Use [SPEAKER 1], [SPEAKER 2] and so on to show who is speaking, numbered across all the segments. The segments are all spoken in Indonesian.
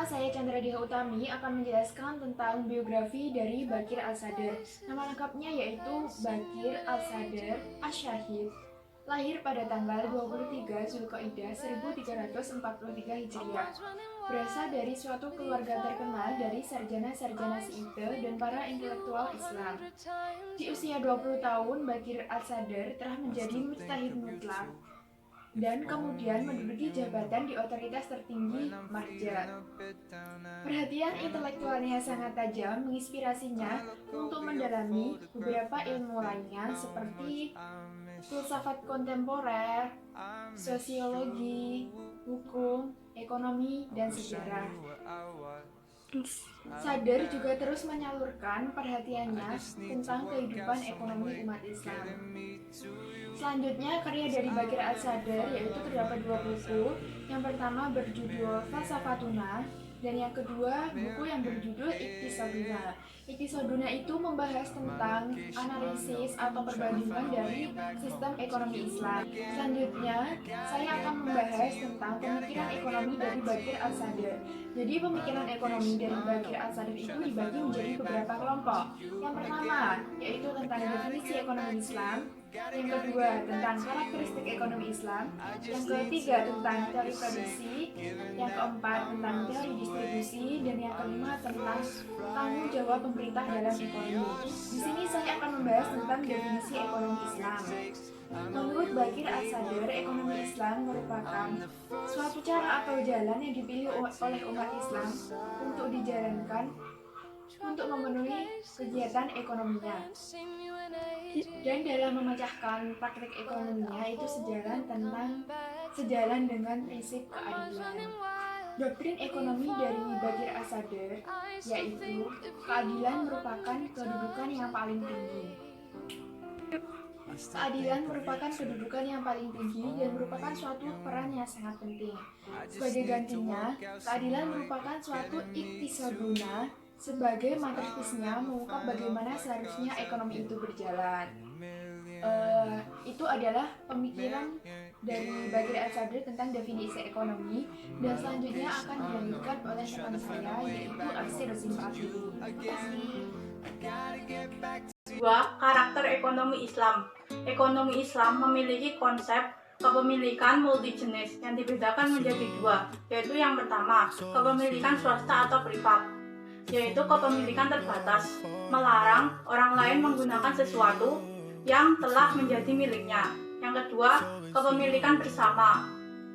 [SPEAKER 1] saya Chandra Diha Utami akan menjelaskan tentang biografi dari Baqir Al-Sadr. Nama lengkapnya yaitu Baqir Al-Sadr Asy-Syahid. Lahir pada tanggal 23 Zulqa'dah 1343 Hijriah. Berasal dari suatu keluarga terkenal dari sarjana-sarjana Syiite dan para intelektual Islam. Di usia 20 tahun, Baqir Al-Sadr telah menjadi mujtahid mutlak dan kemudian menduduki jabatan di otoritas tertinggi Marja. Perhatian intelektualnya sangat tajam, menginspirasinya untuk mendalami beberapa ilmu lainnya seperti filsafat kontemporer, sosiologi, hukum, ekonomi, dan sejarah. Sadr juga terus menyalurkan perhatiannya tentang kehidupan ekonomi umat Islam. Selanjutnya, karya dari Baqir Al-Sadr yaitu terdapat 2 buku. Yang pertama berjudul Falsafatuna, dan yang kedua buku yang berjudul Iqtisaduna. Iqtisaduna itu membahas tentang analisis atau perbandingan dari sistem ekonomi Islam. Selanjutnya, saya akan membahas tentang pemikiran ekonomi dari Baqir Al-Sadr. Jadi pemikiran ekonomi dari Baqir Al-Sadr itu dibagi menjadi beberapa kelompok. Yang pertama, yaitu tentang definisi ekonomi Islam. Yang kedua, tentang karakteristik ekonomi Islam. Yang ketiga, tentang teori produksi. Yang keempat, tentang teori distribusi. Dan yang kelima, tentang tanggung jawab pemerintah dalam ekonomi. Di sini saya akan membahas tentang definisi ekonomi Islam. Menurut Baqir Al-Sadr, ekonomi Islam merupakan suatu cara atau jalan yang dipilih oleh umat Islam untuk dijalankan untuk memenuhi kegiatan ekonominya. Dan dalam memecahkan praktik ekonominya itu sejalan dengan prinsip keadilan. Doktrin ekonomi dari Baqir Al-Sadr yaitu keadilan merupakan kedudukan yang paling tinggi. Keadilan merupakan kedudukan yang paling tinggi dan merupakan suatu peran yang sangat penting. Sebagai gantinya, keadilan merupakan suatu iqtisaduna sebagai matriksnya mengungkap bagaimana seharusnya ekonomi itu berjalan. Itu adalah pemikiran dari Baqir Al-Sadr tentang definisi ekonomi, dan selanjutnya akan dilanjutkan oleh teman saya yaitu Arsir Simpati.
[SPEAKER 2] Karakter ekonomi Islam. Ekonomi Islam memiliki konsep kepemilikan multijenis yang dibedakan menjadi 2, yaitu yang pertama, kepemilikan swasta atau privat, yaitu kepemilikan terbatas, melarang orang lain menggunakan sesuatu yang telah menjadi miliknya. Yang kedua, kepemilikan bersama.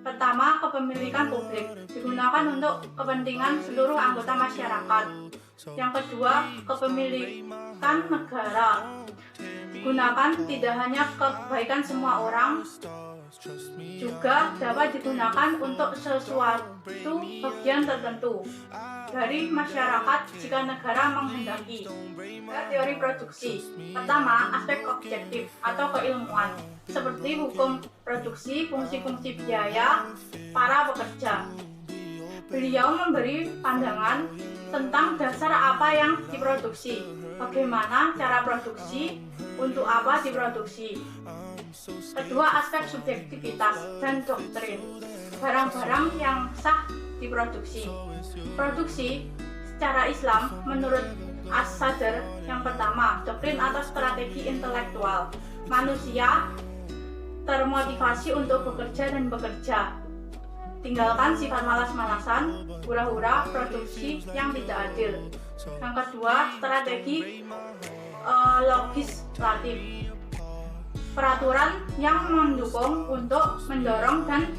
[SPEAKER 2] Pertama, kepemilikan publik, digunakan untuk kepentingan seluruh anggota masyarakat. Yang kedua, kepemilikan negara, digunakan tidak hanya kebaikan semua orang, juga dapat digunakan untuk sesuatu bagian tertentu dari masyarakat jika negara menghendaki. Teori produksi. Pertama, aspek objektif atau keilmuan, seperti hukum produksi, fungsi-fungsi biaya para pekerja. Beliau memberi pandangan tentang dasar apa yang diproduksi, bagaimana cara produksi, untuk apa diproduksi. Kedua, aspek subjektivitas dan doktrin, barang-barang yang sah diproduksi. Produksi secara Islam menurut As-Sadr, yang pertama, doktrin atau strategi intelektual. Manusia termotivasi untuk bekerja dan bekerja. Tinggalkan sifat malas-malasan, hura-hura, produksi yang tidak adil. Yang kedua, strategi legislatif. Peraturan yang mendukung untuk mendorong dan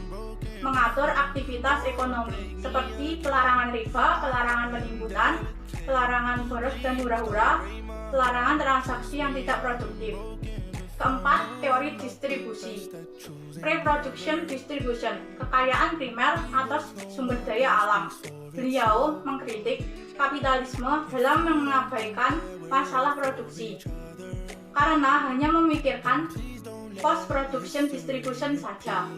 [SPEAKER 2] mengatur aktivitas ekonomi seperti pelarangan riba, pelarangan penimbunan, pelarangan boros dan hura-hura, pelarangan transaksi yang tidak produktif. Keempat, teori distribusi. Reproduction distribution, kekayaan primer atau sumber daya alam. Beliau mengkritik kapitalisme dalam mengabaikan masalah produksi, karena hanya memikirkan post production distribution saja.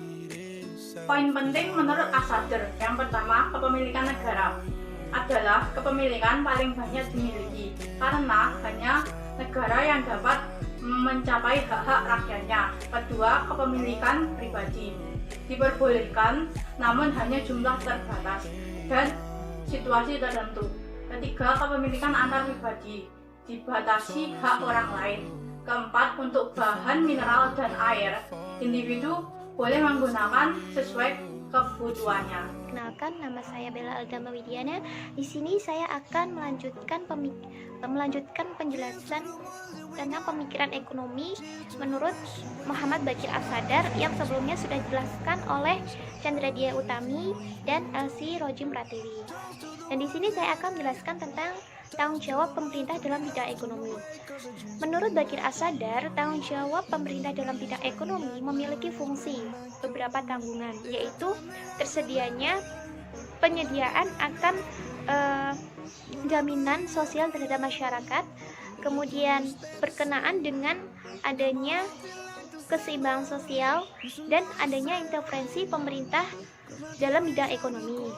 [SPEAKER 2] Poin penting menurut As-Sadr, yang pertama, kepemilikan negara adalah kepemilikan paling banyak dimiliki, karena hanya negara yang dapat mencapai hak-hak rakyatnya. Kedua, kepemilikan pribadi diperbolehkan, namun hanya jumlah terbatas. Dan situasi tertentu. Ketiga, kepemilikan antar pribadi, dibatasi hak orang lain. Keempat, untuk bahan mineral dan air, individu boleh menggunakan sesuai kebutuhannya.
[SPEAKER 3] Kenalkan, nama saya Bella Aldama Widiana. Di sini saya akan melanjutkan penjelasan tentang pemikiran ekonomi menurut Muhammad Baqir As-Sadar yang sebelumnya sudah dijelaskan oleh Chandra Dia Utami dan Elsie Rojim Pratiwi. Dan di sini saya akan menjelaskan tentang tanggung jawab pemerintah dalam bidang ekonomi. Menurut Baqir As-Sadar, tanggung jawab pemerintah dalam bidang ekonomi memiliki fungsi beberapa tanggungan, yaitu tersedianya penyediaan akan jaminan sosial terhadap masyarakat, kemudian berkenaan dengan adanya keseimbangan sosial dan adanya intervensi pemerintah dalam bidang ekonomi.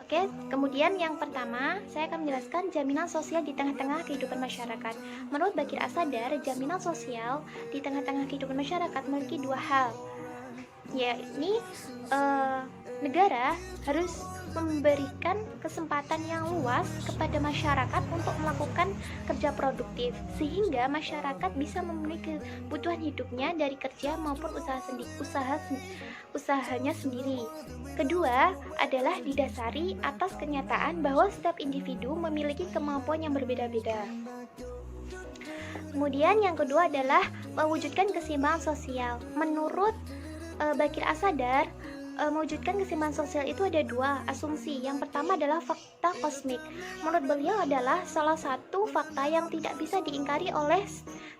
[SPEAKER 3] Oke, kemudian yang pertama, saya akan menjelaskan jaminan sosial di tengah-tengah kehidupan masyarakat. Menurut Baqir As-Sadar, jaminan sosial di tengah-tengah kehidupan masyarakat memiliki dua hal, yakni negara harus memberikan kesempatan yang luas kepada masyarakat untuk melakukan kerja produktif, sehingga masyarakat bisa memenuhi kebutuhan hidupnya dari kerja maupun usahanya sendiri. Kedua adalah didasari atas kenyataan bahwa setiap individu memiliki kemampuan yang berbeda-beda. Kemudian yang kedua adalah mewujudkan keseimbangan sosial. Menurut Baqir As-Sadar, mewujudkan keseimbangan sosial itu ada dua asumsi. Yang pertama adalah fakta kosmik. Menurut beliau adalah salah satu fakta yang tidak bisa diingkari oleh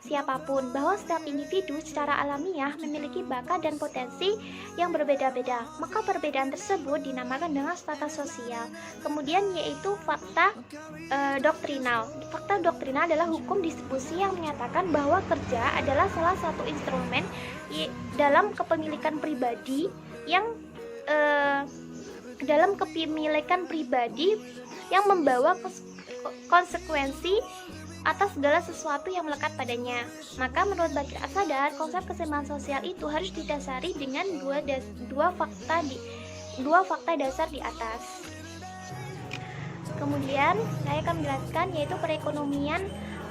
[SPEAKER 3] siapapun, bahwa setiap individu secara alamiah memiliki bakat dan potensi yang berbeda-beda. Maka perbedaan tersebut dinamakan dengan strata sosial. Kemudian yaitu fakta doktrinal. Fakta doktrinal adalah hukum distribusi yang menyatakan bahwa kerja adalah salah satu instrumen dalam kepemilikan pribadi yang dalam kepemilikan pribadi yang membawa konsekuensi atas segala sesuatu yang melekat padanya. Maka menurut Baqir As-Sadar, konsep keseimbangan sosial itu harus didasari dengan dua fakta dasar di atas. Kemudian saya akan menjelaskan yaitu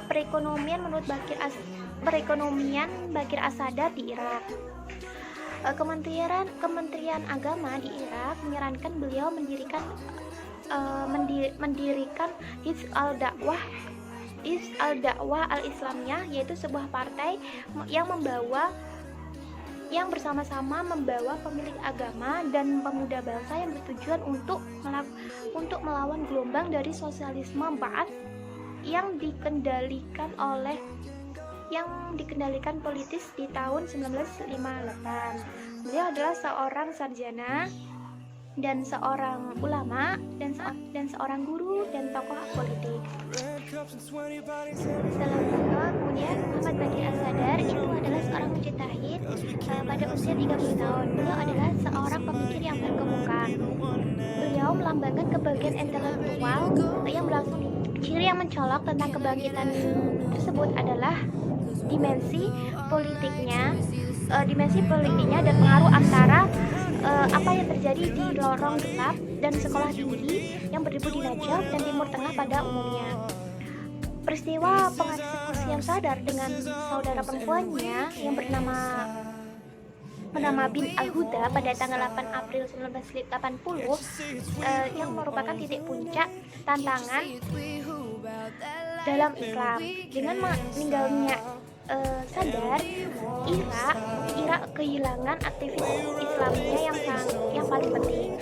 [SPEAKER 3] perekonomian menurut Baqir As-Sadar di Irak. Kementerian Agama di Irak menyarankan beliau mendirikan Hizb al-Dakwah al-Islamiyah, yaitu sebuah partai yang bersama-sama membawa pemilik agama dan pemuda bangsa yang bertujuan untuk melawan gelombang dari sosialisme Ba'ath yang dikendalikan politis di tahun 1958. Beliau adalah seorang sarjana dan seorang ulama dan seorang guru dan tokoh politik. Selanjutnya, kemudian Muhammad Baqir As-Sadar itu adalah seorang mujtahid pada usia 30 tahun. Beliau adalah seorang pemikir yang terkemuka. Beliau melambangkan kebahagiaan intelektual yang berlangsung di ciri yang mencolok tentang kebangkitan tersebut adalah dimensi politiknya dan pengaruh antara apa yang terjadi di lorong gelap dan sekolah tinggi yang beribu di Najaf dan Timur Tengah pada umumnya. Peristiwa pengeksekusian Sadar dengan saudara perempuannya yang bernama bin Al-Huda pada tanggal 8 April 1980 yang merupakan titik puncak tantangan dalam Islam. Dengan meninggalnya Sadar, Irak kehilangan aktivis Islamnya yang paling penting.